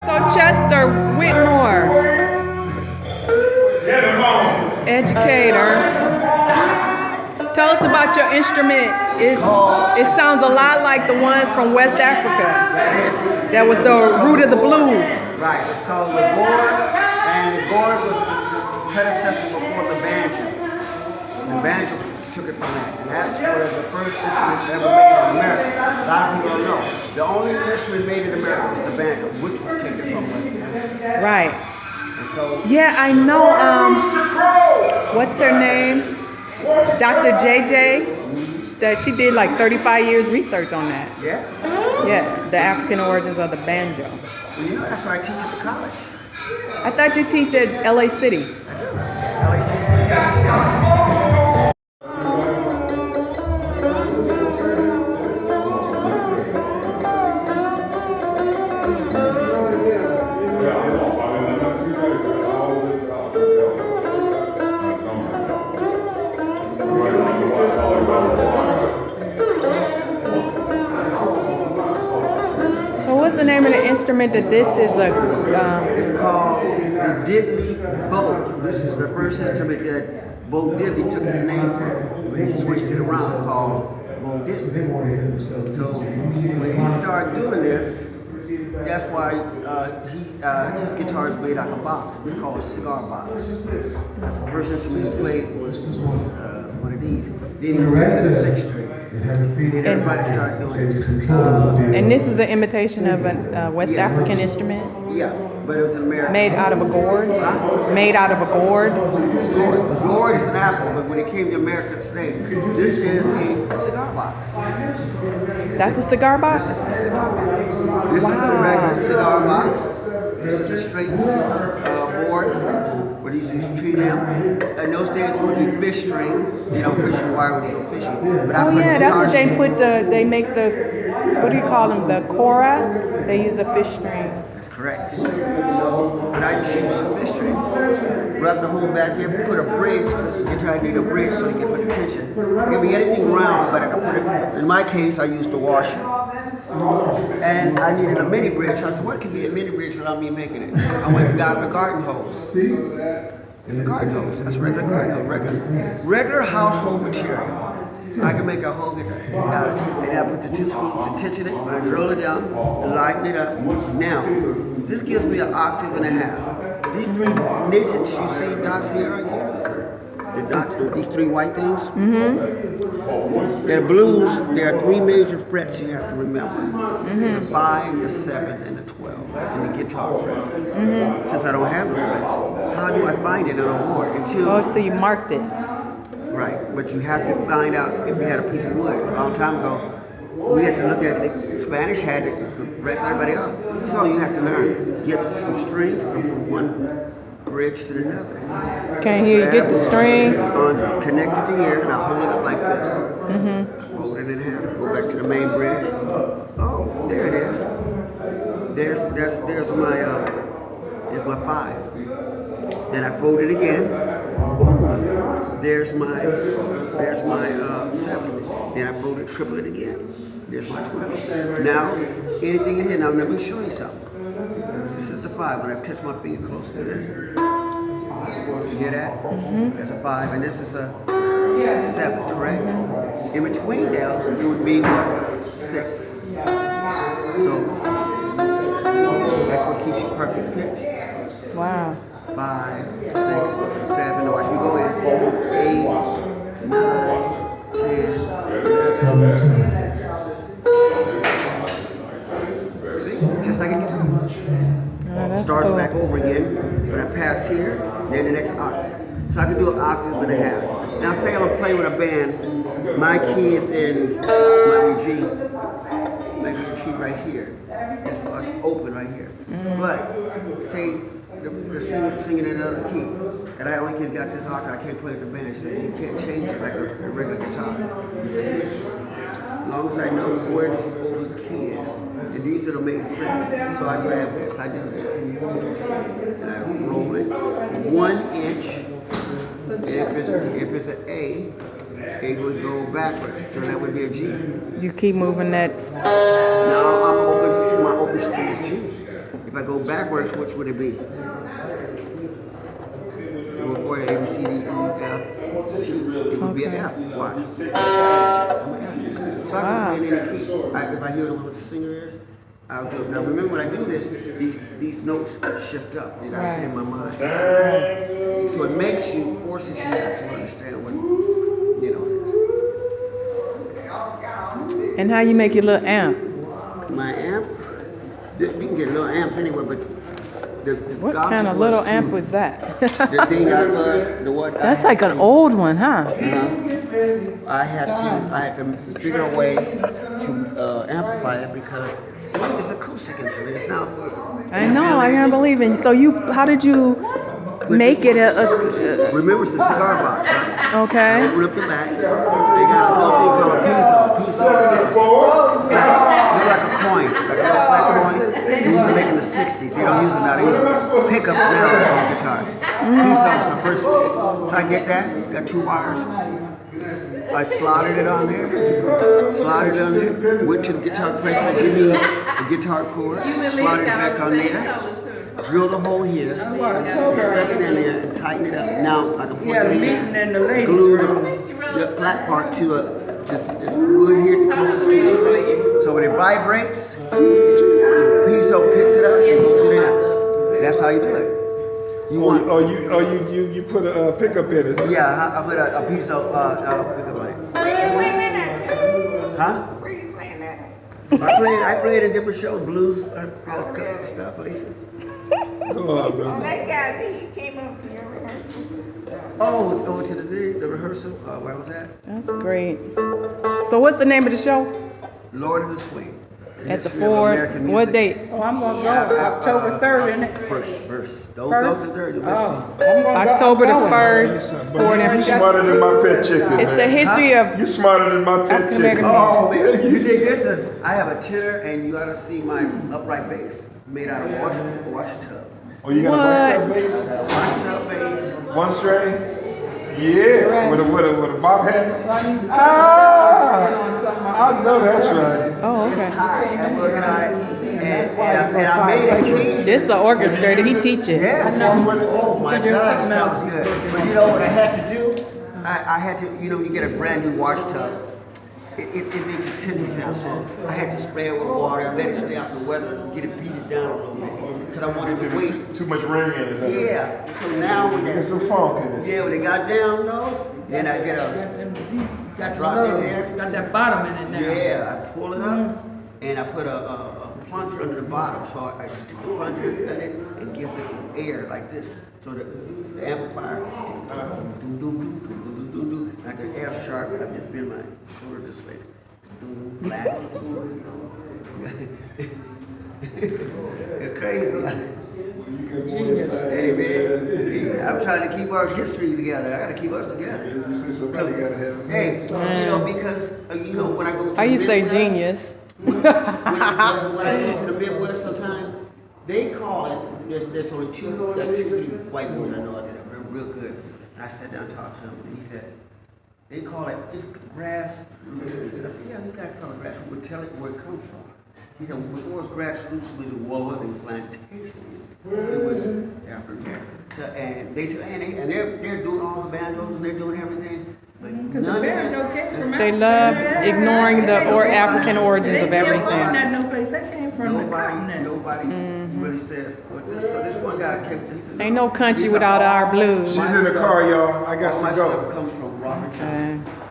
So Chester Whitmore, educator. Tell us about your instrument. It sounds a lot like the ones from West Africa. That was the root of the blues. Right, it's called the gourd, and the gourd was the predecessor before the banjo. The banjo took it from that, and that's one of the first instruments ever made in America. A lot of people don't know. The only instrument made in America was the banjo, which was taken from West Africa. Right. And so, yeah, I know. What's her name? Dr. JJ. That she did like 35 years research on that. Yeah? Yeah, the African origins of the banjo. Well, you know, that's what I teach at the college. I thought you teach at LA City. I do. LACC. So what's the name of the instrument that this is a? It's called the Diddley bow. This is the first instrument that Bo Diddley took his name from, but he switched it around called Bo Diddley. So when he started doing this, that's why his guitar is made out of a box. It's called a cigar box. That's the first instrument he played was one of these. Then he moved to the sixth string. And everybody started doing it. And this is an imitation of a West African instrument? Yeah, but it was an American. Made out of a gourd? Huh? Made out of a gourd? The gourd is an apple, but when it came to America today, this is a cigar box. That's a cigar box? This is a cigar box. This is a regular cigar box. This is a straight board where these tree limb. In those days, it would be fish string. You know, fishing wire when you go fishing. Oh yeah, that's what they put they make the, what do you call them, the cora? They use a fish string. That's correct. So, but I just use a fish string. Wrap the whole back here, put a bridge, because the guitar need a bridge so you can put the tension. It can be anything round, but I can put it, in my case, I used the washer. And I needed a mini bridge, so I said, what could be a mini bridge without me making it? I went and got a garden hose. See? It's a garden hose. That's regular garden hose, regular household material. I can make a whole guitar. And I put the two screws to tension it, when I drill it down, lighten it up. Now, this gives me an octave and a half. These three digits you see dots here, right here, the dots, these three white things, they're blues. There are three major frets you have to remember. The 5, the 7, and the 12, and the guitar frets. Since I don't have the frets, how do I find it on a board? Oh, so you marked it. Right, but you have to find out if you had a piece of wood. A long time ago, we had to look at it. Spanish had it, the frets, everybody else. So you have to learn. Get some strings, come from one bridge to the other. Can you get the string? Connected to here, and I hold it up like this. Fold it in half. Go back to the main bridge. Oh, there it is. There's my 5. Then I fold it again. Boom. There's my 7. Then I fold it, triple it again. There's my 12. Now, anything in here. Now let me show you something. This is the 5. When I touch my finger close to this, you hear that? That's a 5, and this is a 7, correct? In between those, it would be what? 6. So that's what keeps you perfect pitch. Wow. 5, 6, 7. Watch me go in. 8, 9, 10, 11. See? Just like a guitar. Starts back over again. When I pass here, then the next octave. So I can do an octave and a half. Now say I'm gonna play with a band. My key is in my G. Maybe the key right here. It's open right here. But say the singer's singing in another key, and I only got this octave, I can't play with the band. He said, you can't change it like a regular guitar. He said, as long as I know where this open key is, and these are the main fret. So I grab this, I do this, and I roll it 1 inch, and if it's an A, it would go backwards, so that would be a G. You keep moving that. No, my open string is G. If I go backwards, which would it be? It would go to A, B, C, D, E, F, G. It would be an F. Watch. I'm an F. So I can play in any key. If I hear what the singer is, I'll do it. Now remember when I do this, these notes shift up. You gotta put in my mind. So it makes you, forces you to understand what, you know, it is. And how you make your little amp? My amp? You can get little amps anywhere, but what kind of little amp was that? The thing I was, the what That's like an old one, huh? I had to figure a way to amplify it because it's acoustic instrument. It's not for. I know. I can't believe it. So how did you make it Remember, it's a cigar box, right? Okay. I open up the back. They got a little thing called a piso. Look like a coin, like a little flat coin. They used to make in the 60s. They don't use them now. They use pickups now on the guitar. Piso was the first one. So I get that. Got 2 wires. I slotted it on there. Went to the guitar place and gave me a guitar cord. Slotted it back on there. Drilled a hole here, stuck it in there, and tightened it up. Now I can put it in there, glue the flat part to this wood here, the closest to the string. So when it vibrates, the piso picks it up and goes to that. That's how you do it. You put a pickup in it. Yeah, I put a piso pickup on it. Huh? Where you playing that? I played in different shows, blues, stuff, places. Oh, that guy, he came up to your rehearsal. Oh, to the rehearsal. Where was that? That's great. So what's the name of the show? Lord of the Swing. At the Ford. What date? Oh, I'm gonna go October 3rd, isn't it? First. Don't go to 3rd. October the 1st. Ford You smarter than my pet chicken. It's the history of. You smarter than my pet chicken. Oh man, you think this? I have a tenor, and you ought to see my upright bass made out of wash tub. Oh, you got a wash bass? Wash tub bass. 1 string? Yeah, with a bob handle. I know that's right. Oh, It's okay. high. I'm working on it, and I made a key. This is an orchestrator. He teaches. Yes. Oh my God, it sounds good. But you know what I had to do? I had to, you get a brand new wash tub. It makes a tinty sound, so I had to spray it with water, let it stay out the weather, and get it beat down a little bit, because I wanted to wait. Too much rain in it. Huh? Yeah. So now when Get some funk in it. when it got down though, then I get Got drop in there. Got that bottom in it now. Yeah, I pull it up, and I put a plunger under the bottom, so I stick a plunger in it and gives it some air like this, so the amplifier, doom, doom, doom, doom, doom, doom, doom, and I can F sharp. I just bend my shoulder this way, doom, flat. It's crazy. Hey man, I'm trying to keep our history together. I gotta keep us together. You say somebody gotta have. Hey, because when I go to How you the say Midwest, genius? when I go to the Midwest sometimes, they call it, there's only two white boys I know that are real good. And I sat down and talked to him, and he said, they call it, it's grassroots. I said, yeah, you guys call it grassroots, but tell it where it comes from. He said, before it was grassroots, it wasn't plantation. It was African. So, and they said, and they're doing all the banjos and they're doing everything. But none of that. They love ignoring the African origins of everything. No place that came from. Nobody really says what's this. So this one guy came to, he said, Ain't no country without our blues. She's in the car, y'all. I got all my to go. stuff comes from Robert Johnson. Okay.